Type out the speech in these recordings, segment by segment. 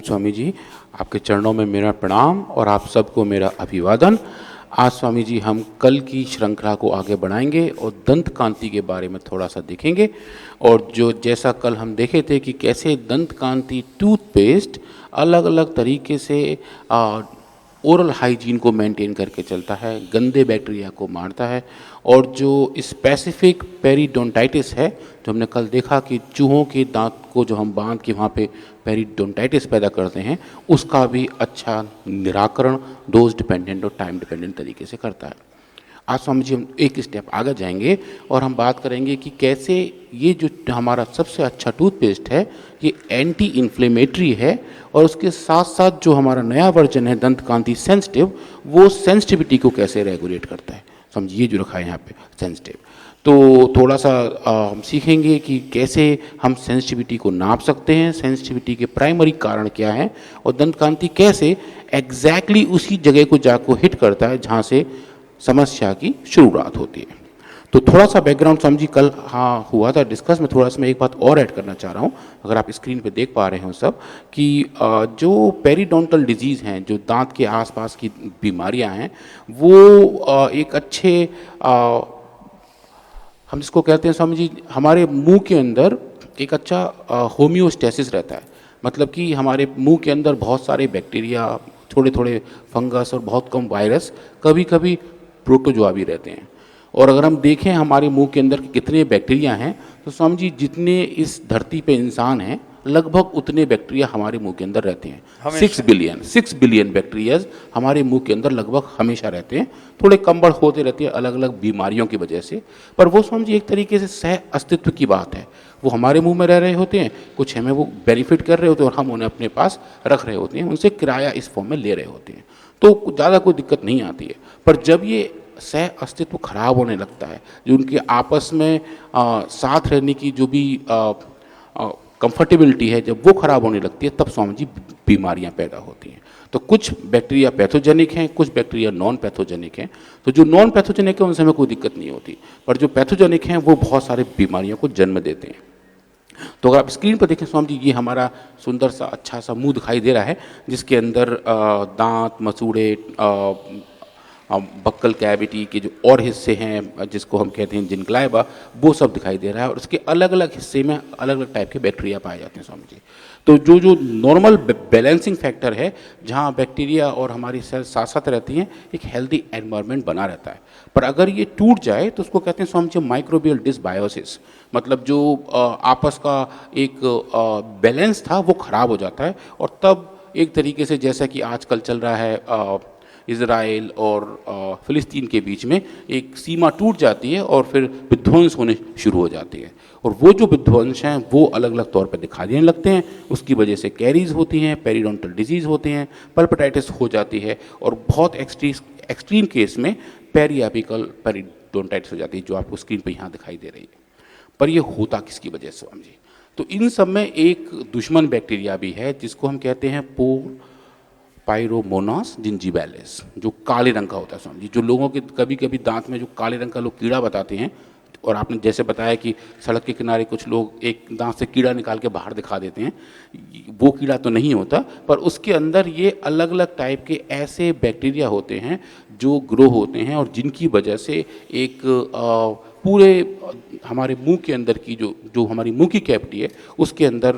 स्वामी जी, आपके चरणों में मेरा प्रणाम और आप सबको मेरा अभिवादन। आज स्वामी जी हम कल की श्रृंखला को आगे बढ़ाएंगे और दंत कांति के बारे में थोड़ा सा देखेंगे। और जो जैसा कल हम देखे थे कि कैसे दंत कांति टूथपेस्ट अलग अलग तरीके से ओरल हाइजीन को मेंटेन करके चलता है, गंदे बैक्टीरिया को मारता है। और जो स्पेसिफिक पेरिडोंटाइटिस है, जो हमने कल देखा कि चूहों के दांत को जो हम बांध के वहाँ पे पेरिडोंटाइटिस पैदा करते हैं, उसका भी अच्छा निराकरण डोज डिपेंडेंट और टाइम डिपेंडेंट तरीके से करता है। आज स्वामी जी हम एक स्टेप आगे जाएंगे और हम बात करेंगे कि कैसे ये जो हमारा सबसे अच्छा टूथपेस्ट है ये एंटी इन्फ्लेमेटरी है, और उसके साथ साथ जो हमारा नया वर्जन है दंत कांति सेंसिटिव, वो सेंसिटिविटी को कैसे रेगुलेट करता है। समझिए जो रखा है यहाँ पे सेंसिटिव। तो थोड़ा सा हम सीखेंगे कि कैसे हम सेंसिटिविटी को नाप सकते हैं, सेंसिटिविटी के प्राइमरी कारण क्या हैं, और दंत कांति कैसे एग्जैक्टली उसी जगह को जाको हिट करता है जहाँ से समस्या की शुरुआत होती है। तो थोड़ा सा बैकग्राउंड समझी कल हुआ था डिस्कस में, थोड़ा सा मैं एक बात और ऐड करना चाह रहा हूँ। अगर आप स्क्रीन पे देख पा रहे हो सब कि जो पेरिडोंटल डिजीज़ हैं, जो दांत के आसपास की बीमारियां हैं, वो एक अच्छे हम जिसको कहते हैं स्वामी जी, हमारे मुंह के अंदर एक अच्छा होम्योस्टेसिस रहता है। मतलब कि हमारे मुंह के अंदर बहुत सारे बैक्टीरिया, थोड़े थोड़े फंगस और बहुत कम वायरस, कभी कभी प्रोटोजोआ भी रहते हैं। और अगर हम देखें हमारे मुंह के अंदर कितने बैक्टीरिया हैं, तो स्वामी जी जितने इस धरती पे इंसान हैं लगभग उतने बैक्टीरिया हमारे मुंह के अंदर रहते हैं। 6 बिलियन बैक्टीरियाज हमारे मुंह के अंदर लगभग हमेशा रहते हैं। थोड़े कम बढ़ होते रहती है अलग अलग बीमारियों की वजह से, पर वो स्वामी जी एक तरीके से सह अस्तित्व की बात है। वो हमारे मुंह में रह रहे होते हैं, कुछ हमें वो बेनिफिट कर रहे होते हैं और हम उन्हें अपने पास रख रहे होते हैं, उनसे किराया इस फॉर्म में ले रहे होते हैं, तो ज़्यादा कोई दिक्कत नहीं आती है। पर जब ये सह अस्तित्व खराब होने लगता है, जो उनके आपस में साथ रहने की जो भी कंफर्टेबिलिटी है, जब वो खराब होने लगती है, तब स्वामी जी बीमारियां पैदा होती हैं। तो कुछ बैक्टीरिया पैथोजेनिक हैं, कुछ बैक्टीरिया नॉन पैथोजेनिक हैं। तो जो नॉन पैथोजेनिक है उनसे हमें कोई दिक्कत नहीं होती, पर जो पैथोजेनिक हैं वो बहुत सारे बीमारियों को जन्म देते हैं। तो अगर आप स्क्रीन पर देखें स्वामी जी, ये हमारा सुंदर सा अच्छा सा मुंह दिखाई दे रहा है, जिसके अंदर दांत, मसूड़े, बक्कल कैविटी के जो और हिस्से हैं जिसको हम कहते हैं जिनक्लाइबा, वो सब दिखाई दे रहा है। और उसके अलग अलग हिस्से में अलग अलग टाइप के बैक्टीरिया पाए जाते हैं स्वामी जी। तो जो जो नॉर्मल बैलेंसिंग फैक्टर है, जहाँ बैक्टीरिया और हमारी सेल साथ साथ रहती हैं, एक हेल्दी एनवायरनमेंट बना रहता है। पर अगर ये टूट जाए तो उसको कहते हैं स्वामी जी माइक्रोबियल डिसबायोसिस। मतलब जो आपस का एक बैलेंस था वो खराब हो जाता है, और तब एक तरीके से जैसा कि आजकल चल रहा है इज़राइल और फ़िलिस्तीन के बीच में, एक सीमा टूट जाती है और फिर विध्वंस होने शुरू हो जाती है। और वो जो विध्वंस हैं वो अलग अलग तौर पर दिखाई देने लगते हैं। उसकी वजह से कैरीज होती हैं, पेरिडोंटल डिजीज़ होते हैं, पल्पिटाइटिस हो जाती है, और बहुत एक्सट्रीम केस में पेरियापिकल पेरिडोंटाइटिस हो जाती है, जो आपको स्क्रीन पर यहाँ दिखाई दे रही है। पर ये होता किसकी वजह से स्वामी जी? तो इन सब में एक दुश्मन बैक्टीरिया भी है जिसको हम कहते हैं पाइरोमोनास जिंजिबैलिस, जो काले रंग का होता है स्वामी जी। जो लोगों के कभी कभी दांत में जो काले रंग का लोग कीड़ा बताते हैं, और आपने जैसे बताया कि सड़क के किनारे कुछ लोग एक दांत से कीड़ा निकाल के बाहर दिखा देते हैं, वो कीड़ा तो नहीं होता, पर उसके अंदर ये अलग अलग टाइप के ऐसे बैक्टीरिया होते हैं जो ग्रो होते हैं, और जिनकी वजह से एक पूरे हमारे मुंह के अंदर की जो जो हमारी मुंह की कैविटी है उसके अंदर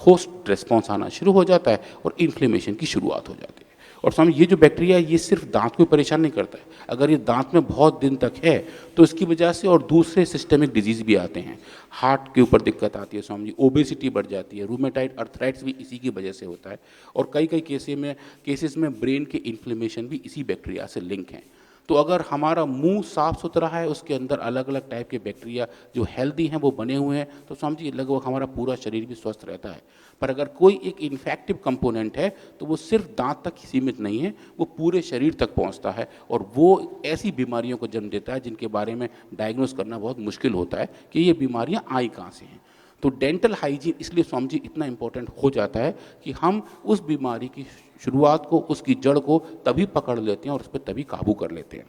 होस्ट रिस्पॉन्स आना शुरू हो जाता है और इन्फ्लेमेशन की शुरुआत हो जाती है। और स्वामी ये जो बैक्टीरिया ये सिर्फ दांत को परेशान नहीं करता है, अगर ये दांत में बहुत दिन तक है तो इसकी वजह से और दूसरे सिस्टमिक डिजीज़ भी आते हैं। हार्ट के ऊपर दिक्कत आती है स्वामी जी, ओबेसिटी बढ़ जाती है, रूमेटाइड अर्थराइट्स भी इसी की वजह से होता है, और कई कई केसेस में ब्रेन के इन्फ्लेमेशन भी इसी बैक्टीरिया से लिंक हैं। तो अगर हमारा मुंह साफ सुथरा है, उसके अंदर अलग अलग टाइप के बैक्टीरिया जो हेल्दी हैं वो बने हुए हैं, तो समझिए लगभग हमारा पूरा शरीर भी स्वस्थ रहता है। पर अगर कोई एक इन्फेक्टिव कंपोनेंट है तो वो सिर्फ दांत तक ही सीमित नहीं है, वो पूरे शरीर तक पहुंचता है, और वो ऐसी बीमारियों को जन्म देता है जिनके बारे में डायग्नोस करना बहुत मुश्किल होता है कि ये बीमारियां आई कहाँ से हैं। तो डेंटल हाइजीन इसलिए स्वामी जी इतना इम्पोर्टेंट हो जाता है कि हम उस बीमारी की शुरुआत को, उसकी जड़ को तभी पकड़ लेते हैं और उस पर तभी काबू कर लेते हैं।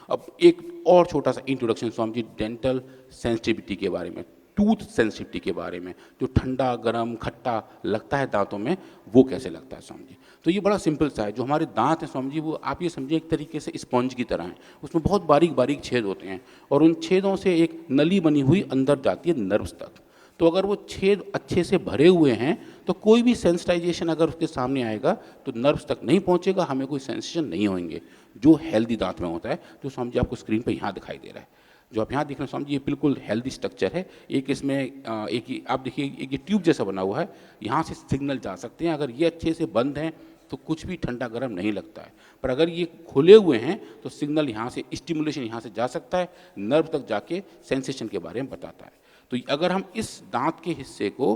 अब एक और छोटा सा introduction Swami ji dental sensitivity के बारे में टूथ सेंसिटिविटी के बारे में, जो ठंडा गरम खट्टा लगता है दांतों में, वो कैसे लगता है स्वामी जी। तो ये बड़ा सिंपल सा है। जो हमारे दांत हैं स्वामी जी, वो आप ये समझिए एक तरीके से स्पंज की तरह हैं, उसमें बहुत बारीक बारीक छेद होते हैं और उन छेदों से एक नली बनी हुई अंदर जाती है नर्व्स तक। तो अगर वो छेद अच्छे से भरे हुए हैं तो कोई भी सेंसिटाइजेशन अगर उसके सामने आएगा तो नर्व्स तक नहीं पहुंचेगा, हमें कोई सेंसेशन नहीं होंगे, जो हेल्दी दांत में होता है। जो स्वामी जी आपको स्क्रीन पे यहाँ दिखाई दे रहा है, जो आप यहाँ देख रहे हैं स्वामी जी, ये बिल्कुल हेल्दी स्ट्रक्चर है। एक इसमें एक ही आप देखिए, एक ये ट्यूब जैसा बना हुआ है, यहाँ से सिग्नल जा सकते हैं। अगर ये अच्छे से बंद हैं तो कुछ भी ठंडा गर्म नहीं लगता है, पर अगर ये खुले हुए हैं तो सिग्नल यहाँ से, स्टिमुलेशन यहाँ से जा सकता है, नर्व तक जाके सेंसेशन के बारे में बताता है। तो अगर हम इस दांत के हिस्से को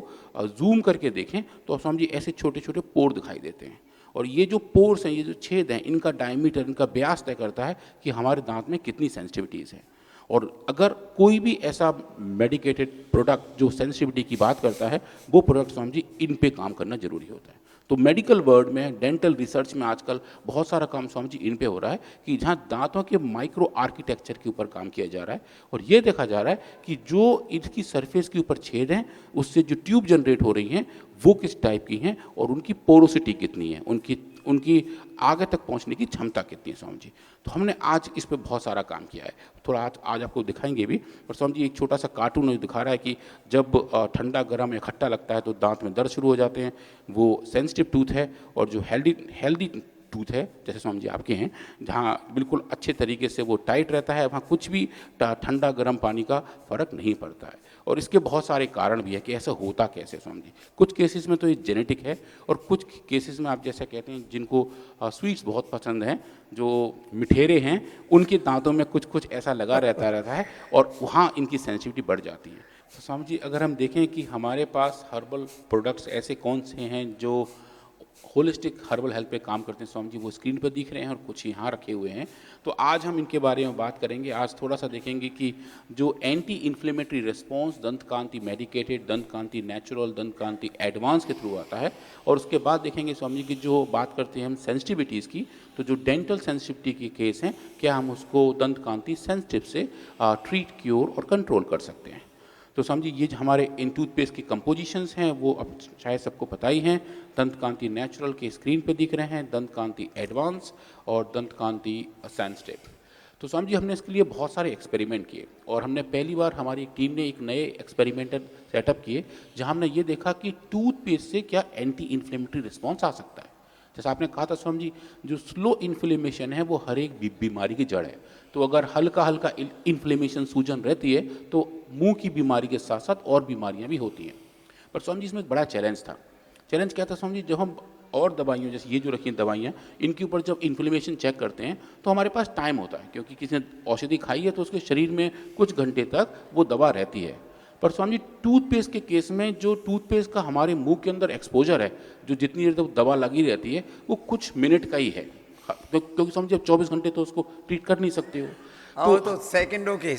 जूम करके देखें तो स्वामी जी ऐसे छोटे छोटे पोर दिखाई देते हैं, और ये जो पोर्स हैं, ये जो छेद हैं, इनका डायमीटर, इनका व्यास तय करता है कि हमारे दांत में कितनी सेंसिटिविटीज़ है। और अगर कोई भी ऐसा मेडिकेटेड प्रोडक्ट जो सेंसिटिविटी की बात करता है, वो प्रोडक्ट स्वामी जी इन पे काम करना जरूरी होता है। तो मेडिकल वर्ल्ड में, डेंटल रिसर्च में आजकल बहुत सारा काम स्वामी जी इन पे हो रहा है कि जहाँ दांतों के माइक्रो आर्किटेक्चर के ऊपर काम किया जा रहा है, और ये देखा जा रहा है कि जो इसकी सरफेस के ऊपर छेद हैं, उससे जो ट्यूब जनरेट हो रही हैं वो किस टाइप की हैं, और उनकी पोरोसिटी कितनी है, उनकी आगे तक पहुंचने की क्षमता कितनी है स्वामी जी। तो हमने आज इस पे बहुत सारा काम किया है, थोड़ा आज आपको दिखाएंगे भी। पर स्वामी जी एक छोटा सा कार्टून दिखा रहा है कि जब ठंडा गर्म या खट्टा लगता है तो दांत में दर्द शुरू हो जाते हैं, वो सेंसिटिव टूथ है। और जो हेल्दी टूथ है, जैसे स्वामी जी आपके हैं, जहाँ बिल्कुल अच्छे तरीके से वो टाइट रहता है, वहाँ कुछ भी ठंडा गर्म पानी का फर्क नहीं पड़ता है। और इसके बहुत सारे कारण भी है कि ऐसा होता कैसे स्वामी जी। कुछ केसेस में तो ये जेनेटिक है, और कुछ केसेस में आप जैसे कहते हैं जिनको स्वीट्स बहुत पसंद हैं, जो मिठेरे हैं, उनके दांतों में कुछ कुछ ऐसा लगा रहता है, और वहाँ इनकी सेंसिटिविटी बढ़ जाती है। तो स्वामी जी अगर हम देखें कि हमारे पास हर्बल प्रोडक्ट्स ऐसे कौन से हैं जो होलिस्टिक हर्बल हेल्थ पे काम करते हैं स्वामी जी, वो स्क्रीन पर दिख रहे हैं और कुछ यहाँ रखे हुए हैं। तो आज हम इनके बारे में बात करेंगे। आज थोड़ा सा देखेंगे कि जो एंटी इन्फ्लेमेटरी रिस्पॉन्स दंत कांति मेडिकेटेड, दंत कांति नेचुरल, दंत कांति एडवांस के थ्रू आता है, और उसके बाद देखेंगे स्वामी जी की जो बात करते हैं हम सेंसिटिविटीज़ की, तो जो डेंटल सेंसिटिविटी के केस हैं, क्या हम उसको दंत कांति सेंसिटिव से ट्रीट, क्योर और कंट्रोल कर सकते हैं। तो समझिए ये जो हमारे इन टूथपेस्ट की कंपोजिशंस हैं वो अब शायद सबको पता ही हैं। दंत कांति नेचुरल के स्क्रीन पे दिख रहे हैं, दंत कांति एडवांस और दंत कांति सेंसिटिव। तो समझिए हमने इसके लिए बहुत सारे एक्सपेरिमेंट किए, और हमने पहली बार हमारी टीम ने एक नए एक्सपेरिमेंटल सेटअप किए जहां हमने ये देखा कि टूथपेस्ट से क्या एंटी इन्फ्लेमेटरी रिस्पॉन्स आ सकता है। जैसा आपने कहा था स्वामी जी, जो स्लो इन्फ्लेमेशन है वो हर एक बीमारी की जड़ है। तो अगर हल्का हल्का इन्फ्लेमेशन, सूजन रहती है, तो मुंह की बीमारी के साथ साथ और बीमारियां भी होती हैं। पर स्वामी जी इसमें एक बड़ा चैलेंज था। चैलेंज क्या था स्वामी जी, जब हम और दवाइयों, जैसे ये जो रखी हैं दवाइयाँ, इनके ऊपर जब इन्फ्लेमेशन चेक करते हैं तो हमारे पास टाइम होता है, क्योंकि किसी ने औषधि खाई है तो उसके शरीर में कुछ घंटे तक वो दवा रहती है। पर स्वामी जी टूथपेस्ट के केस में जो टूथपेस्ट का हमारे मुंह के अंदर एक्सपोजर है, जो जितनी देर तक दवा लगी रहती है, वो कुछ मिनट का ही है, क्योंकि स्वामी जी अब 24 घंटे तो उसको ट्रीट कर नहीं सकते हो, तो सेकंडों के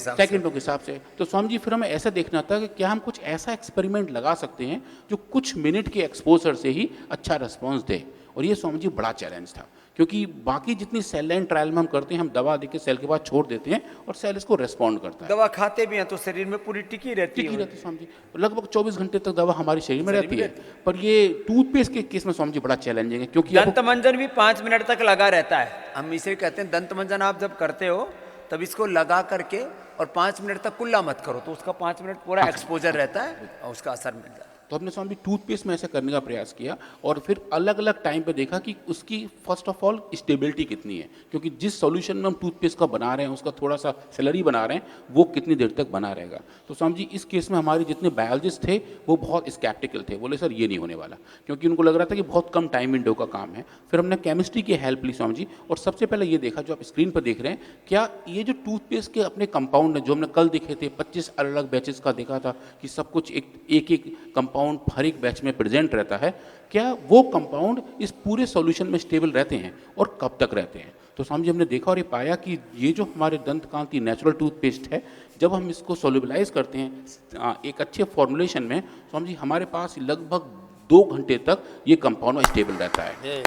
हिसाब से। तो स्वामी जी फिर हमें ऐसा देखना था कि क्या हम कुछ ऐसा एक्सपेरिमेंट लगा सकते हैं जो कुछ मिनट के एक्सपोजर से ही अच्छा रिस्पॉन्स दे। और ये स्वामी जी बड़ा चैलेंज था, क्योंकि बाकी जितनी सेल लाइन ट्रायल में हम करते हैं, हम दवा देके सेल के बाद छोड़ देते हैं और सेल इसको रेस्पॉन्ड करता है। दवा खाते भी हैं तो शरीर में पूरी टिकी रहती है स्वामी जी, लगभग 24 घंटे तक दवा हमारे शरीर में रहती है। पर ये टूथपेस्ट के केस में स्वामी जी बड़ा चैलेंजिंग है, क्योंकि दंत मंजन भी 5 मिनट तक लगा रहता है। हम इसे कहते हैं दंत मंजन आप जब करते हो तब इसको लगा करके और 5 मिनट तक कुल्ला मत करो, तो उसका 5 मिनट पूरा एक्सपोजर रहता है और उसका असर मिल जाता है। तो हमने स्वामी टूथपेस्ट में ऐसा करने का प्रयास किया, और फिर अलग अलग टाइम पे देखा कि उसकी फर्स्ट ऑफ ऑल स्टेबिलिटी कितनी है, क्योंकि जिस सॉल्यूशन में हम टूथपेस्ट का बना रहे हैं, उसका थोड़ा सा स्लरी बना रहे हैं, वो कितनी देर तक बना रहेगा। तो स्वामी जी इस केस में हमारे जितने बायोलॉजिस्ट थे वो बहुत स्केप्टिकल थे, बोले सर ये नहीं होने वाला, क्योंकि उनको लग रहा था कि बहुत कम टाइम विंडो का काम है। फिर हमने केमिस्ट्री की हेल्प ली स्वामी जी, और सबसे पहले ये देखा जो आप स्क्रीन पर देख रहे हैं, क्या ये जो टूथपेस्ट के अपने कंपाउंड है, जो हमने कल देखे थे 25 अलग अलग बैचेस का देखा था कि सब कुछ एक कंपाउंड हर एक बैच में प्रेजेंट रहता है, क्या वो कंपाउंड इस पूरे सॉल्यूशन में स्टेबल रहते हैं और कब तक रहते हैं। तो स्वामी जी हमने देखा और ये पाया कि ये जो हमारे दंत कांति नेचुरल टूथपेस्ट है, जब हम इसको सोल्यूबलाइज करते हैं एक अच्छे फॉर्मुलेशन में, स्वामी जी हमारे पास लगभग 2 घंटे तक ये कंपाउंड स्टेबल रहता है।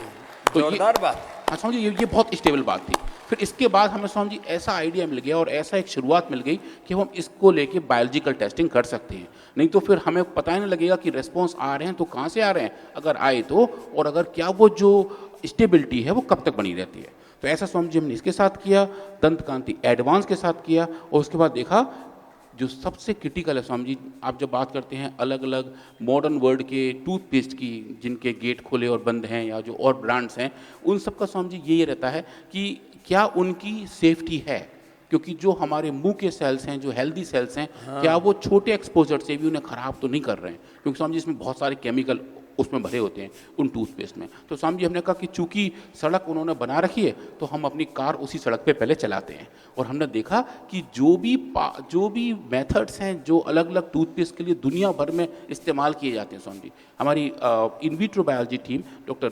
तो जोरदार बात। हाँ स्वामी जी, ये बहुत स्टेबल बात थी। फिर इसके बाद हमें स्वामी जी ऐसा आइडिया मिल गया और ऐसा एक शुरुआत मिल गई कि हम इसको लेके बायोलॉजिकल टेस्टिंग कर सकते हैं। नहीं तो फिर हमें पता ही नहीं लगेगा कि रिस्पॉन्स आ रहे हैं तो कहाँ से आ रहे हैं, अगर आए तो, और अगर क्या वो जो स्टेबिलिटी है वो कब तक बनी रहती है। तो ऐसा स्वामी जी हमने इसके साथ किया, दंत कांति एडवांस के साथ किया, और उसके बाद देखा जो सबसे क्रिटिकल है स्वामी जी, आप जब बात करते हैं अलग अलग मॉडर्न वर्ल्ड के टूथपेस्ट की, जिनके गेट खुले और बंद हैं या जो और ब्रांड्स हैं, उन सब का स्वामी जी ये रहता है कि क्या उनकी सेफ्टी है, क्योंकि जो हमारे मुंह के सेल्स हैं, जो हेल्दी सेल्स हैं, क्या वो छोटे एक्सपोजर से भी उन्हें ख़राब तो नहीं कर रहे हैं, क्योंकि स्वामी जी इसमें बहुत सारे केमिकल उसमें भरे होते हैं उन टूथपेस्ट में। तो स्वामी जी हमने कहा कि चूंकि सड़क उन्होंने बना रखी है तो हम अपनी कार उसी सड़क पे पहले चलाते हैं, और हमने देखा कि जो भी मेथड्स हैं जो अलग अलग टूथपेस्ट के लिए दुनिया भर में इस्तेमाल किए जाते हैं स्वामी जी, हमारी in vitro biology team, doctor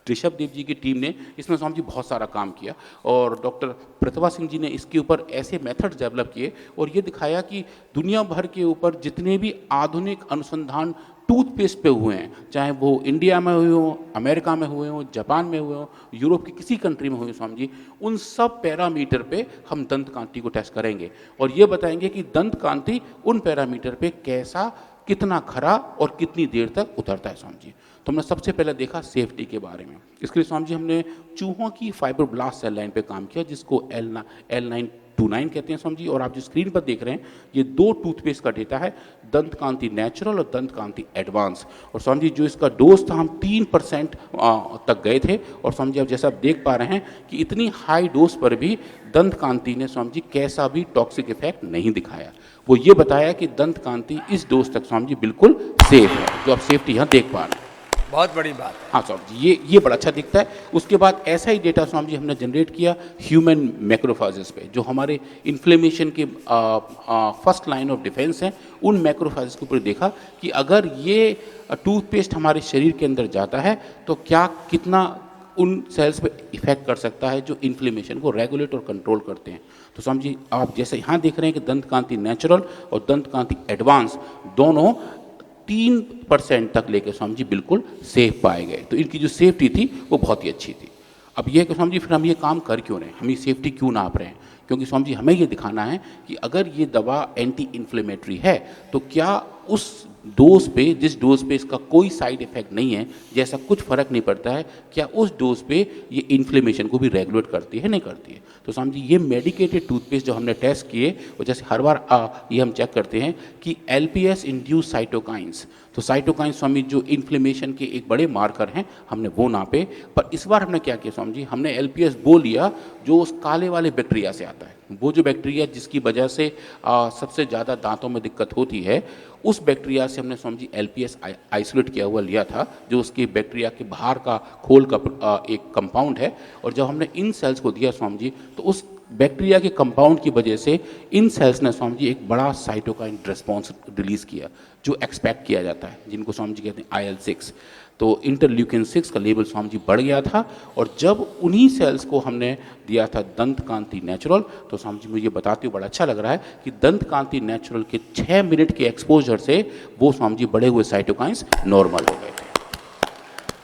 Rishabh Dev ji की टीम ने इसमें स्वामी जी बहुत सारा काम किया, और डॉक्टर प्रतिभा सिंह जी ने इसके ऊपर ऐसे मेथड्स डेवलप किए और ये दिखाया कि दुनिया भर के ऊपर जितने भी आधुनिक अनुसंधान टूथपेस्ट पे हुए हैं, चाहे वो इंडिया में हुए हों, अमेरिका में हुए हों, जापान में हुए हों, यूरोप की किसी कंट्री में हुए हों स्वामी जी, उन सब पैरामीटर पे हम दंत कांति को टेस्ट करेंगे और ये बताएंगे कि दंत कांति उन पैरामीटर पे कैसा, कितना खरा और कितनी देर तक उतरता है स्वामी जी। तो हमने सबसे पहले देखा सेफ्टी के बारे में। इसके लिए स्वामी जी हमने चूहों की फाइब्रोब्लास्ट सेल लाइन पे काम किया, जिसको L929 कहते हैं स्वामी जी, और आप जो स्क्रीन पर देख रहे हैं ये 2 टूथपेस्ट का डेटा है, दंत कांति नेचुरल और दंत कांति एडवांस। और स्वामी जी जो इसका डोज था हम 3% तक गए थे, और स्वामी जी आप जैसा आप देख पा रहे हैं कि इतनी हाई डोज पर भी दंत कांति ने स्वामी जी कैसा भी टॉक्सिक इफेक्ट नहीं दिखाया। वो ये बताया कि दंत कांति इस डोज तक स्वामी जी बिल्कुल सेफ है, जो आप सेफ्टी यहाँ देख पा रहे हैं। बहुत बड़ी बात है। हाँ स्वामी जी, ये बड़ा अच्छा दिखता है। उसके बाद ऐसा ही डेटा स्वामी जी हमने जनरेट किया ह्यूमन मैक्रोफेजेस पे, जो हमारे इन्फ्लेमेशन के फर्स्ट लाइन ऑफ डिफेंस हैं, उन मैक्रोफेजेस के ऊपर देखा कि अगर ये टूथपेस्ट हमारे शरीर के अंदर जाता है तो क्या कितना उन सेल्स पे इफेक्ट कर सकता है जो इन्फ्लेमेशन को रेगुलेट और कंट्रोल करते हैं। तो स्वामी जी आप जैसे यहाँ देख रहे हैं कि दंत कांति नेचुरल और दंत कांति एडवांस दोनों 3% तक लेके स्वामी जी बिल्कुल सेफ पाए गए। तो इनकी जो सेफ्टी थी वो बहुत ही अच्छी थी। अब ये कि स्वामी जी फिर हम ये काम कर क्यों रहे हैं, हम ये सेफ्टी क्यों नाप रहे हैं, क्योंकि स्वामी जी हमें ये दिखाना है कि अगर ये दवा एंटी इन्फ्लेमेटरी है तो क्या उस डोज पे, जिस डोज पे इसका कोई साइड इफेक्ट नहीं है, जैसा कुछ फर्क नहीं पड़ता है, क्या उस डोज पे ये इन्फ्लेमेशन को भी रेगुलेट करती है, नहीं करती है। तो स्वामी जी ये मेडिकेटेड टूथपेस्ट जो हमने टेस्ट किए, और जैसे हर बार ये हम चेक करते हैं कि LPS इंड्यूस साइटोकाइंस, तो साइटोकाइंस स्वामी जो इन्फ्लेमेशन के एक बड़े मार्कर हैं, हमने वो नापे। पर इस बार हमने क्या किया स्वामी जी, हमने LPS वो लिया जो उस काले वाले बैक्टीरिया से आता है, वो जो बैक्टीरिया जिसकी वजह से सबसे ज़्यादा दांतों में दिक्कत होती है, उस बैक्टीरिया से हमने स्वामी जी LPS आइसोलेट किया हुआ लिया था, जो उसकी बैक्टीरिया के बाहर का खोल का एक कंपाउंड है। और जब हमने इन सेल्स को दिया स्वामी जी, तो उस बैक्टीरिया के कंपाउंड की वजह से इन सेल्स ने स्वामी जी एक बड़ा साइटोकाइन रिस्पॉन्स रिलीज़ किया, जो एक्सपेक्ट किया जाता है, जिनको स्वामी जी कहते हैं IL-6। तो इंटरल्यूकिन 6 का लेवल स्वामी जी बढ़ गया था, और जब उन्हीं सेल्स को हमने दिया था दंत कांति नेचुरल, तो स्वामी जी मुझे बताते हुए बड़ा अच्छा लग रहा है कि दंत कांति नेचुरल के 6 मिनट के एक्सपोजर से वो स्वामी जी बढ़े हुए साइटोकाइंस नॉर्मल हो गए थे।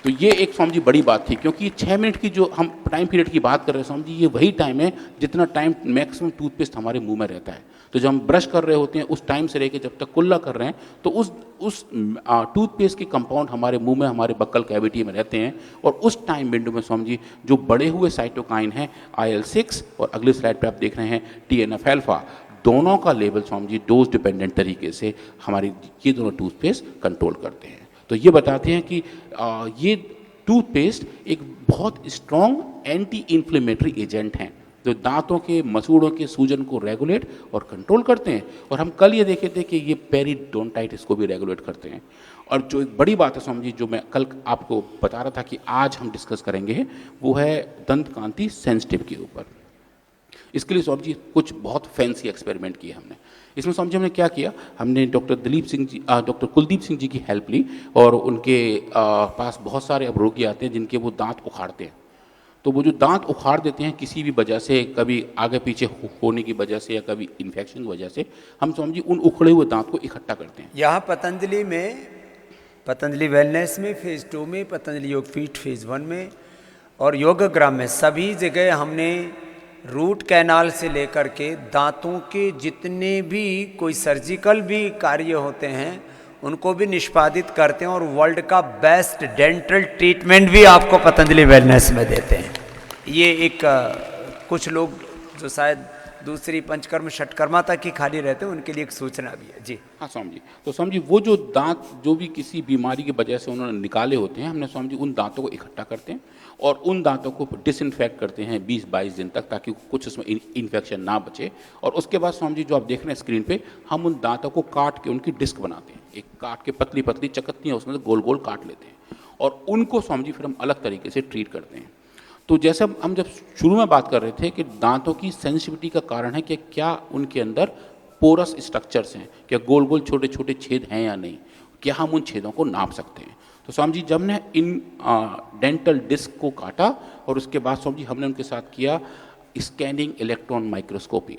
तो ये एक स्वामी जी बड़ी बात थी, क्योंकि 6 मिनट की जो हम टाइम पीरियड की बात कर रहे हैं स्वामी जी, ये वही टाइम है जितना टाइम मैक्सिमम टूथपेस्ट हमारे मुंह में रहता है। तो जब हम ब्रश कर रहे होते हैं उस टाइम से लेके जब तक कुल्ला कर रहे हैं, तो उस टूथपेस्ट के कंपाउंड हमारे मुंह में, हमारे बक्कल कैविटी में रहते हैं, और उस टाइम विंडो में स्वामी जी जो बड़े हुए साइटोकाइन हैं IL-6 और अगले स्लाइड पे आप देख रहे हैं TNF अल्फा, दोनों का level Swami ji dose dependent तरीके से हमारी ये दोनों टूथपेस्ट कंट्रोल करते हैं। तो ये बताते हैं कि ये टूथपेस्ट एक बहुत स्ट्रॉन्ग एंटी इन्फ्लेमेटरी एजेंट हैं, जो दांतों के मसूड़ों के सूजन को रेगुलेट और कंट्रोल करते हैं। और हम कल ये देखे थे कि ये पेरिडोंटाइटिस को भी रेगुलेट करते हैं। और जो एक बड़ी बात है स्वामी जी, जो मैं कल आपको बता रहा था कि आज हम डिस्कस करेंगे, वो है दंत कांति सेंसिटिव के ऊपर। इसके लिए स्वामी जी कुछ बहुत फैंसी एक्सपेरिमेंट किए हमने। इसमें स्वामी जी हमने क्या किया, हमने डॉक्टर कुलदीप सिंह जी की हेल्प ली, और उनके पास बहुत सारे अब रोगी आते हैं जिनके वो दांत उखाड़ते हैं। तो वो जो दांत उखाड़ देते हैं किसी भी वजह से, कभी आगे पीछे होने की वजह से या कभी इन्फेक्शन की वजह से, हम स्वामी जी उन उखड़े हुए दांत को इकट्ठा करते हैं। यहाँ पतंजलि में, पतंजलि वेलनेस में फेज़ 2 में, पतंजलि योग फीट फेज़ 1 में और योगग्राम में सभी जगह हमने रूट कैनाल से लेकर के दांतों के जितने भी कोई सर्जिकल भी कार्य होते हैं उनको भी निष्पादित करते हैं और वर्ल्ड का बेस्ट डेंटल ट्रीटमेंट भी आपको पतंजलि वेलनेस में देते हैं। ये एक कुछ लोग जो शायद दूसरी पंचकर्म षटकर्मा तक ही खाली रहते हैं उनके लिए एक सूचना भी है जी। हाँ स्वामी जी, तो स्वामी जी वो जो दांत जो भी किसी बीमारी की वजह से उन्होंने निकाले होते हैं, हमने स्वामी जी उन दांतों को इकट्ठा करते हैं और उन दांतों को डिसइंफेक्ट करते हैं 20-22 दिन तक, ताकि कुछ उसमें इन्फेक्शन ना बचे। और उसके बाद स्वामी जी जो आप देख रहे हैं स्क्रीन पे, हम उन दांतों को काट के उनकी डिस्क बनाते हैं, एक काट के पतली पतली चकत्तियाँ उसमें से गोल गोल काट लेते हैं और उनको स्वामी जी फिर हम अलग तरीके से ट्रीट करते हैं। तो जैसे हम जब शुरू में बात कर रहे थे कि दांतों की सेंसिटिविटी का कारण है कि क्या उनके अंदर पोरस स्ट्रक्चर्स हैं, क्या गोल गोल छोटे छोटे छेद हैं या नहीं, क्या हम उन छेदों को नाप सकते हैं। तो स्वामी जी जब ने इन डेंटल डिस्क को काटा और उसके बाद स्वामी जी हमने उनके साथ किया स्कैनिंग इलेक्ट्रॉन माइक्रोस्कोपी।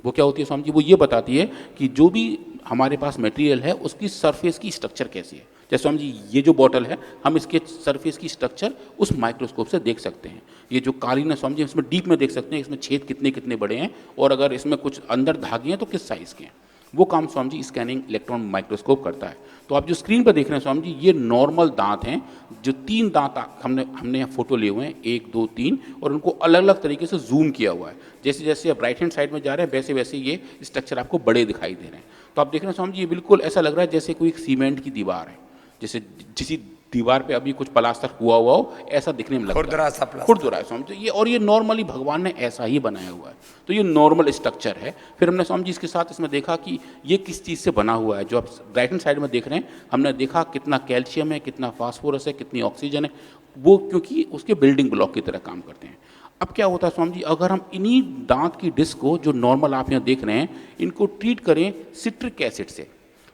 वो क्या होती है स्वामी जी, वो ये बताती है कि जो भी हमारे पास मटेरियल है उसकी सरफेस की स्ट्रक्चर कैसी है। जैसे स्वामी जी ये जो बॉटल है, हम इसके सरफेस की स्ट्रक्चर उस माइक्रोस्कोप से देख सकते हैं। ये जो कालीन है स्वामी जी, इसमें डीप में देख सकते हैं इसमें छेद कितने कितने बड़े हैं और अगर इसमें कुछ अंदर धागे हैं तो किस साइज़ के हैं। वो काम Swami ji scanning electron microscope करता है। तो आप जो स्क्रीन पर देख रहे हैं स्वामी जी, ये नॉर्मल दांत हैं, जो 3 दांत हमने यहाँ फोटो लिए हुए हैं, 1 2 3, और उनको अलग अलग तरीके से जूम किया हुआ है। जैसे जैसे आप राइट हैंड साइड में जा रहे हैं वैसे वैसे ये स्ट्रक्चर आपको बड़े दिखाई दे रहे हैं। तो आप देख रहे हैं स्वामी जी ये बिल्कुल ऐसा लग रहा है जैसे कोई सीमेंट की दीवार है, जैसे किसी दीवार पे अभी कुछ प्लास्टर हुआ हो ऐसा दिखने में लगता है, खुरदुरा सा प्लास्टर। खुरदुरा है स्वामी जी ये, और ये नॉर्मली भगवान ने ऐसा ही बनाया हुआ है। तो ये नॉर्मल स्ट्रक्चर है। फिर हमने स्वामी जी इसके साथ इसमें देखा कि ये किस चीज़ से बना हुआ है। जो आप राइट हैंड साइड में देख रहे हैं, हमने देखा कितना कैल्शियम है, कितना फास्फोरस है, कितनी ऑक्सीजन है, वो क्योंकि उसके बिल्डिंग ब्लॉक की तरह काम करते हैं। अब क्या होता है स्वामी जी, अगर हम इन्हीं दांत की डिस्क को जो नॉर्मल आप यहाँ देख रहे हैं इनको ट्रीट करें सिट्रिक एसिड से,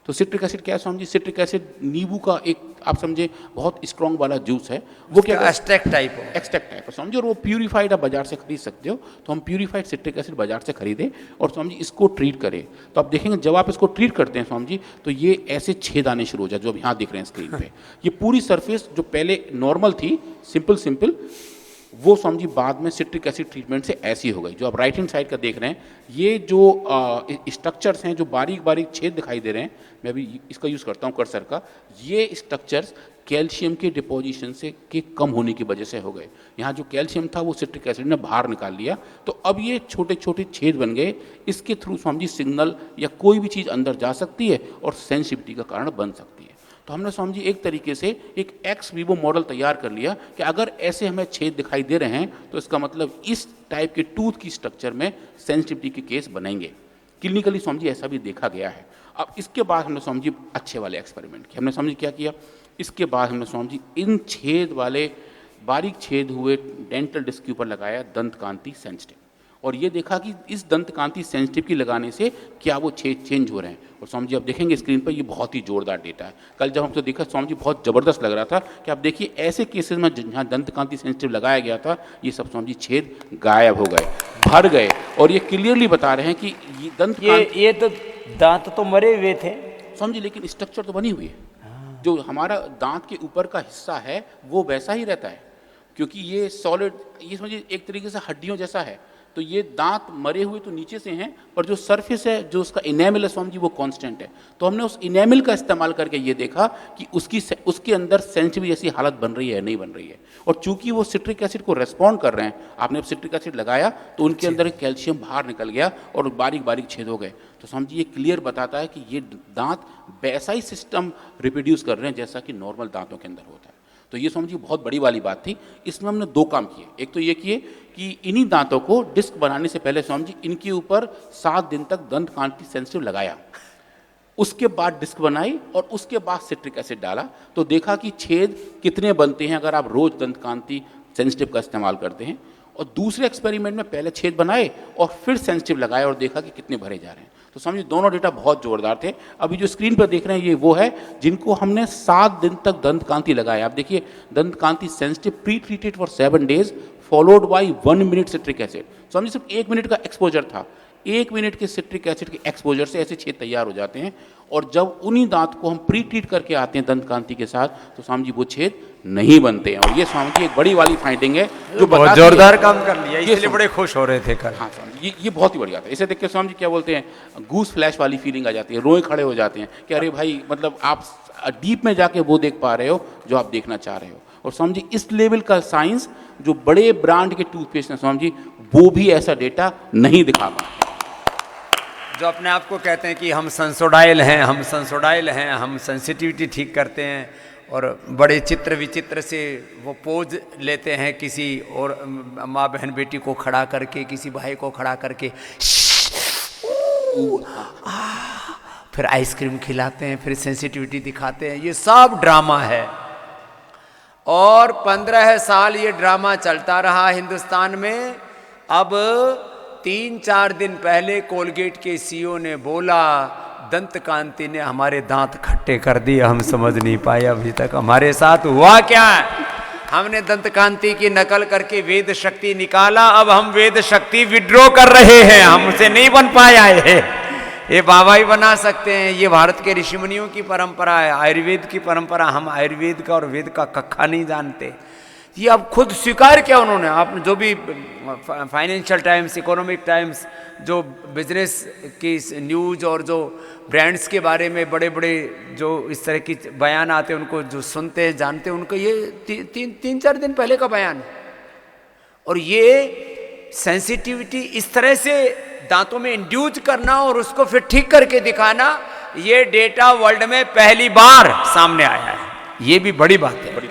तो सिट्रिक एसिड क्या है स्वामी जी, सिट्रिक एसिड नींबू का एक आप समझे बहुत स्ट्रॉन्ग वाला जूस है, वो क्या एक्सट्रैक्ट टाइप हो, एक्सट्रैक्ट टाइप है स्वामी जी, और वो प्यूरीफाइड आप बाजार से खरीद सकते हो। तो हम प्यूरीफाइड सिट्रिक एसिड बाजार से खरीदें और स्वामी जी इसको ट्रीट करें। तो आप देखेंगे जब आप इसको ट्रीट करते हैं स्वामी जी, तो ये ऐसे छेद आने शुरू हो जाए जो अब यहाँ देख रहे हैं स्क्रीन पे। ये पूरी सरफेस जो पहले नॉर्मल थी सिंपल वो स्वामी जी बाद में सिट्रिक एसिड ट्रीटमेंट से ऐसी हो गई। जो आप राइट हैंड साइड का देख रहे हैं, ये जो स्ट्रक्चर्स हैं, जो बारीक बारीक छेद दिखाई दे रहे हैं, मैं अभी इसका यूज़ करता हूँ कर्सर का, ये स्ट्रक्चर्स कैल्शियम के डिपोजिशन से के कम होने की वजह से हो गए। यहाँ जो कैल्शियम था वो सिट्रिक एसिड ने बाहर निकाल लिया, तो अब ये छोटे छोटे छेद बन गए। इसके थ्रू स्वामी जी सिग्नल या कोई भी चीज़ अंदर जा सकती है और सेंसिटिविटी का कारण बन सकती है। तो हमने स्वामी जी एक तरीके से एक एक्स वीवो मॉडल तैयार कर लिया कि अगर ऐसे हमें छेद दिखाई दे रहे हैं तो इसका मतलब इस टाइप के टूथ की स्ट्रक्चर में सेंसिटिविटी के केस बनेंगे। क्लिनिकली स्वामी जी ऐसा भी देखा गया है। अब इसके बाद हमने स्वामी जी अच्छे वाले एक्सपेरिमेंट किए। हमने स्वामी जी क्या किया, इसके बाद हमने स्वामी जी इन छेद वाले बारीक छेद हुए डेंटल डिस्क के ऊपर लगाया दंत कांति सेंसिटिव, और ये देखा कि इस दंत कांति सेंसिटिव की लगाने से क्या वो छेद चेंज हो रहे हैं। और स्वामी जी आप देखेंगे स्क्रीन पर, ये बहुत ही जोरदार डेटा है। कल जब हमसे देखा स्वामी जी बहुत ज़बरदस्त लग रहा था कि आप देखिए ऐसे केसेस में जहाँ दंत कांति सेंसिटिव लगाया गया था, ये सब स्वामी जी छेद गायब हो गए, भर गए, और ये क्लियरली बता रहे हैं कि ये दंत ये तो दांत तो मरे हुए थे स्वामी जी, लेकिन स्ट्रक्चर तो बनी हुई है। जो हमारा दांत के ऊपर का हिस्सा है वो वैसा ही रहता है, क्योंकि ये सॉलिड, ये समझिए एक तरीके से हड्डियों जैसा है। तो ये दांत मरे हुए तो नीचे से हैं, पर जो सरफेस है, जो उसका इनेमिल है स्वामी जी, वो कांस्टेंट है। तो हमने उस इनेमिल का इस्तेमाल करके ये देखा कि उसके अंदर सेंसिटिव जैसी हालत बन रही है नहीं बन रही है। और चूंकि वो सिट्रिक एसिड को रेस्पॉन्ड कर रहे हैं, आपने अब सिट्रिक एसिड लगाया तो उनके अंदर कैल्शियम बाहर निकल गया और बारीक बारीक छेद हो गए। तो स्वामी जी ये क्लियर बताता है कि ये दांत वैसा ही सिस्टम रिप्रोड्यूस कर रहे हैं जैसा कि नॉर्मल दांतों के अंदर होता है। तो ये स्वामी जी बहुत बड़ी वाली बात थी। इसमें हमने 2 काम किए। एक तो ये किए कि इन्हीं दांतों को डिस्क बनाने से पहले स्वामी जी इनके ऊपर 7 दिन तक दंत कांति सेंसिटिव लगाया, उसके बाद डिस्क बनाई और उसके बाद सिट्रिक एसिड डाला। तो देखा कि छेद कितने बनते हैं अगर आप रोज दंत कांति सेंसिटिव का इस्तेमाल करते हैं। और दूसरे एक्सपेरिमेंट में पहले छेद बनाए और फिर सेंसिटिव लगाए और देखा कि कितने भरे जा रहे हैं। तो समझिए दोनों डेटा बहुत जोरदार थे। अभी जो स्क्रीन पर देख रहे हैं ये वो है जिनको हमने 7 दिन तक दंत कांति लगाया। आप देखिए Dant Kanti sensitive pre treated for 7 days followed by 1 minute citric acid. समझिए सिर्फ 1 मिनट का एक्सपोजर था। 1 मिनट के सिट्रिक एसिड के एक्सपोजर से ऐसे छेद तैयार हो जाते हैं, और जब उन्हीं दांत को हम प्री ट्रीट करके आते हैं दंत कांति के साथ, तो स्वामी जी वो छेद नहीं बनते हैं। और ये स्वामी जी एक बड़ी वाली फाइंडिंग है जो बहुत जोरदार काम कर लिया, इसलिए बड़े खुश हो रहे थे कल। हाँ स्वामी जी, ये बहुत ही बढ़िया था। इसे देख के स्वामी जी क्या बोलते हैं, गूस फ्लैश वाली फीलिंग आ जाती है, रोए खड़े हो जाते हैं कि अरे भाई, मतलब आप डीप में जाके वो देख पा रहे हो जो आप देखना चाह रहे हो। और स्वामी जी इस लेवल का साइंस जो बड़े ब्रांड के टूथपेस्ट हैं स्वामी जी, वो भी ऐसा डेटा नहीं दिखा पाते। जो अपने आप को कहते हैं कि हम सेंसोडाइल हैं, हम सेंसोडाइल हैं, हम सेंसिटिविटी ठीक करते हैं, और बड़े चित्र विचित्र से वो पोज लेते हैं किसी और माँ बहन बेटी को खड़ा करके, किसी भाई को खड़ा करके, फिर आइसक्रीम खिलाते हैं, फिर सेंसिटिविटी दिखाते हैं। ये सब ड्रामा है, और 15 साल ये ड्रामा चलता रहा हिंदुस्तान में। अब 3-4 दिन पहले कोलगेट के सीईओ ने बोला, दंत कांति ने हमारे दांत खट्टे कर दिए, हम समझ नहीं पाए अभी तक हमारे साथ हुआ क्या है। हमने दंत कांति की नकल करके वेद शक्ति निकाला, अब हम वेद शक्ति विड्रॉ कर रहे हैं, हमसे नहीं बन पाया है। ये बाबा ही बना सकते हैं, ये भारत के ऋषि मुनियों की परंपरा है, आयुर्वेद की परंपरा। हम आयुर्वेद का और वेद का कक्का नहीं जानते। ये अब खुद स्वीकार किया उन्होंने। आप जो भी फाइनेंशियल टाइम्स, इकोनॉमिक टाइम्स, जो बिजनेस की न्यूज़ और जो ब्रांड्स के बारे में बड़े बड़े जो इस तरह की बयान आते हैं, उनको जो सुनते हैं जानते हैं, उनको ये 3-4 दिन पहले का बयान है। और ये सेंसिटिविटी इस तरह से दांतों में इंड्यूस करना और उसको फिर ठीक करके दिखाना, ये डेटा वर्ल्ड में पहली बार सामने आया है। ये भी बड़ी बात है।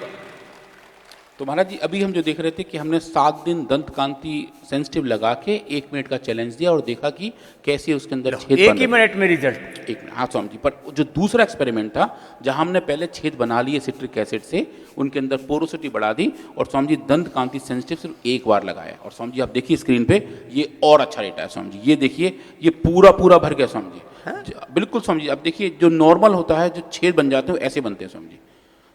तो महाराज जी अभी हम जो देख रहे थे कि हमने 7 दिन दंत कांति सेंसिटिव लगा के 1 मिनट का चैलेंज दिया और देखा कि कैसे उसके अंदर छेद एक ही मिनट में रिजल्ट। 1 मिनट, हाँ स्वामी जी। पर जो दूसरा एक्सपेरिमेंट था, जहां हमने पहले छेद बना लिए सिट्रिक एसिड से, उनके अंदर पोरोसिटी बढ़ा दी, और स्वामी जी दंत कांति सेंसिटिव सिर्फ 1 बार लगाया। और स्वामी जी आप देखिए स्क्रीन पे, ये और अच्छा डेटा है स्वामी जी। ये देखिए, ये पूरा भर गया स्वामी जी। बिल्कुल स्वामी जी, आप देखिए जो नॉर्मल होता है, जो छेद बन जाते हैं ऐसे बनते हैं स्वामी जी।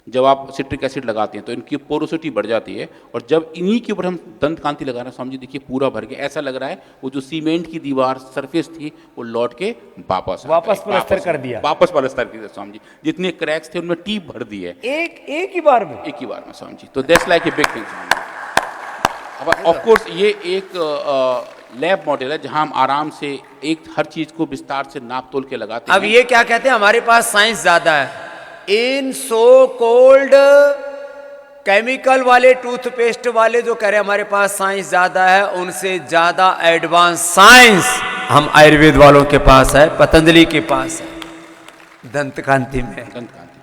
जब आप सिट्रिक एसिड लगाते हैं तो इनकी पोरोसिटी बढ़ जाती है, और जब इन्हीं के ऊपर हम दंत कांति लगा रहे हैं स्वामी जी, देखिए पूरा भर के ऐसा लग रहा है वो जो सीमेंट की दीवार सरफेस थी वो लौट के वापस प्लास्टर कर दिया, वापस प्लास्टर कर दिया स्वामी जी। जितने क्रैक्स थे उनमें टीप भर दी है एक ही बार में स्वामी जी। तो that's like a big thing Swami ji. अब ऑफ कोर्स ये एक लैब मॉडल है जहां हम आराम से हर चीज को विस्तार से नाप तोल के लगाते हैं। अब ये क्या कहते हैं, हमारे पास साइंस ज्यादा है। इन सो कोल्ड केमिकल वाले टूथपेस्ट वाले जो कह रहे हैं हमारे पास साइंस ज्यादा है, उनसे ज्यादा एडवांस साइंस हम आयुर्वेद वालों के पास है, पतंजलि के पास है, दंत कांति में। दंत कांति।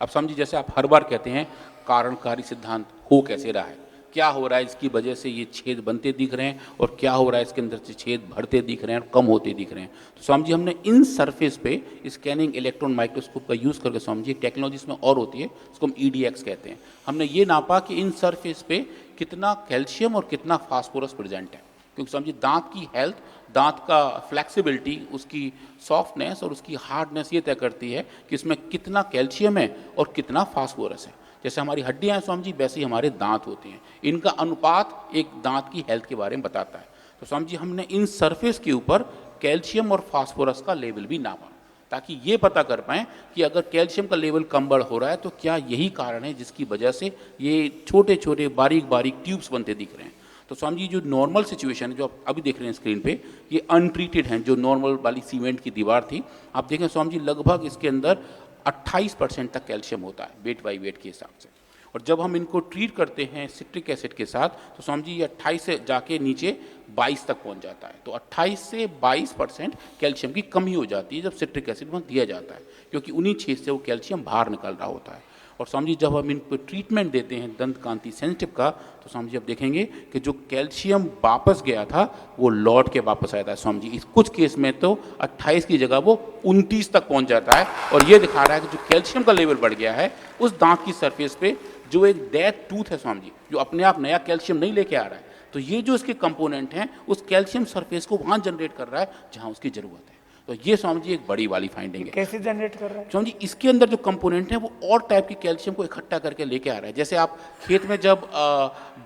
अब समझिए, जैसे आप हर बार कहते हैं कारणकारी सिद्धांत हो कैसे रहा है, क्या हो रहा है इसकी वजह से ये छेद बनते दिख रहे हैं, और क्या हो रहा है इसके अंदर से छेद बढ़ते दिख रहे हैं और कम होते दिख रहे हैं। तो स्वामी जी हमने इन सरफेस पे स्कैनिंग इलेक्ट्रॉन माइक्रोस्कोप का यूज़ करके, स्वामी जी एक टेक्नोलॉजी इसमें और होती है, उसको हम EDX कहते हैं, हमने ये नापा कि इन सरफेस पे कितना कैल्शियम और कितना फास्फोरस प्रेजेंट है। क्योंकि स्वामी जी दांत की हेल्थ, दांत का फ्लेक्सिबिलिटी, उसकी सॉफ्टनेस और उसकी हार्डनेस ये तय करती है कि इसमें कितना कैल्शियम है और कितना फास्फोरस है। जैसे हमारी हड्डियां हैं स्वामी जी, वैसे ही हमारे दांत होते हैं, इनका अनुपात एक दांत की हेल्थ के बारे में बताता है। तो स्वामी जी हमने इन सरफेस के ऊपर कैल्शियम और फास्फोरस का लेवल भी नापा, ताकि ये पता कर पाएँ कि अगर कैल्शियम का लेवल कम बढ़ हो रहा है तो क्या यही कारण है जिसकी वजह से ये छोटे छोटे बारीक बारीक ट्यूब्स बनते दिख रहे हैं। तो स्वामी जी जो नॉर्मल सिचुएशन है, जो आप अभी देख रहे हैं स्क्रीन पे, ये अनट्रीटेड हैं, जो नॉर्मल वाली सीमेंट की दीवार थी, आप देखें स्वामी जी लगभग इसके अंदर 28% तक कैल्शियम होता है वेट बाई वेट के हिसाब से। और जब हम इनको ट्रीट करते हैं सिट्रिक एसिड के साथ, तो स्वामी जी ये 28 से जाके नीचे 22 तक पहुंच जाता है। तो 28 से 22% कैल्शियम की कमी हो जाती है जब सिट्रिक एसिड वहाँ दिया जाता है, क्योंकि उन्हीं छेद से वो कैल्शियम बाहर निकल रहा होता है। और स्वामी जी जब हम इनको ट्रीटमेंट देते हैं दंत कांति सेंसिटिव का, तो स्वामी जी अब देखेंगे कि जो कैल्शियम वापस गया था वो लौट के वापस आया था स्वामी जी। इस कुछ केस में तो 28 की जगह वो 29 तक पहुंच जाता है, और ये दिखा रहा है कि जो कैल्शियम का लेवल बढ़ गया है उस दांत की सरफेस पे, जो एक डेड टूथ है स्वामी जी, जो अपने आप नया कैल्शियम नहीं लेके आ रहा है, तो ये जो इसके कंपोनेंट हैं उस कैल्शियम सरफेस को वहाँ जनरेट कर रहा है जहाँ उसकी ज़रूरत है। तो ये स्वामी जी एक बड़ी वाली फाइंडिंग है। कैसे जनरेट कर रहा है? स्वामी जी इसके अंदर जो कंपोनेंट है वो और टाइप की कैल्शियम को इकट्ठा करके लेके आ रहा है। जैसे आप खेत में जब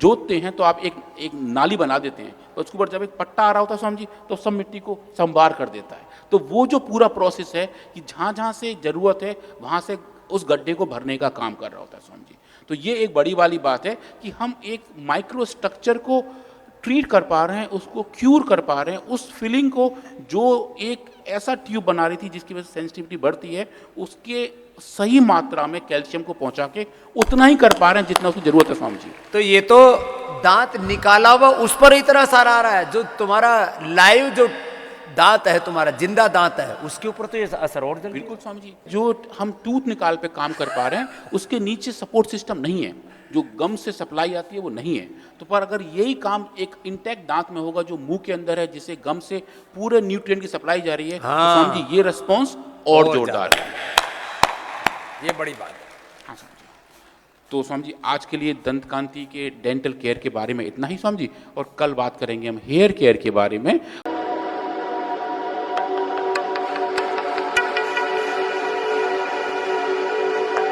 जोतते हैं तो आप एक नाली बना देते हैं, तो उसके ऊपर जब एक पट्टा आ रहा होता है स्वामी जी, तो सब मिट्टी को संभार कर देता है। तो वो जो पूरा प्रोसेस है कि जहाँ जहाँ से ज़रूरत है वहाँ से उस गड्ढे को भरने का काम कर रहा होता है स्वामी जी। तो ये एक बड़ी वाली बात है कि हम एक माइक्रो स्ट्रक्चर को ट्रीट कर पा रहे हैं, उसको क्यूर कर पा रहे हैं, उस फीलिंग को जो एक ऐसा ट्यूब बना रही थी जिसकी वजह से सेंसिटिविटी बढ़ती है, उसके सही मात्रा में कैल्शियम को पहुंचा के उतना ही कर पा रहे हैं जितना उसकी जरूरत है स्वामी जी। तो ये तो दांत निकाला हुआ उस पर इतना सारा आ रहा है, जो तुम्हारा लाइव जो दांत है, तुम्हारा जिंदा दांत है, उसके ऊपर तो ये असर और जल्दी। बिल्कुल स्वामी जी, जो हम टूथ निकाल पे काम कर पा रहे हैं उसके नीचे सपोर्ट सिस्टम नहीं है, जो गम से सप्लाई आती है वो नहीं है। तो पर अगर यही काम एक इंटैक्ट दांत में होगा जो मुंह के अंदर है, जिसे गम से पूरे न्यूट्रिएंट की सप्लाई जा रही है, तो स्वामी जी ये रिस्पॉन्स और जोरदार है। ये बड़ी बात है। हाँ स्वामी जी। तो स्वामी जी आज के लिए दंत कांति के डेंटल केयर के बारे में इतना ही स्वामी जी, और कल बात करेंगे हम हेयर केयर के बारे में।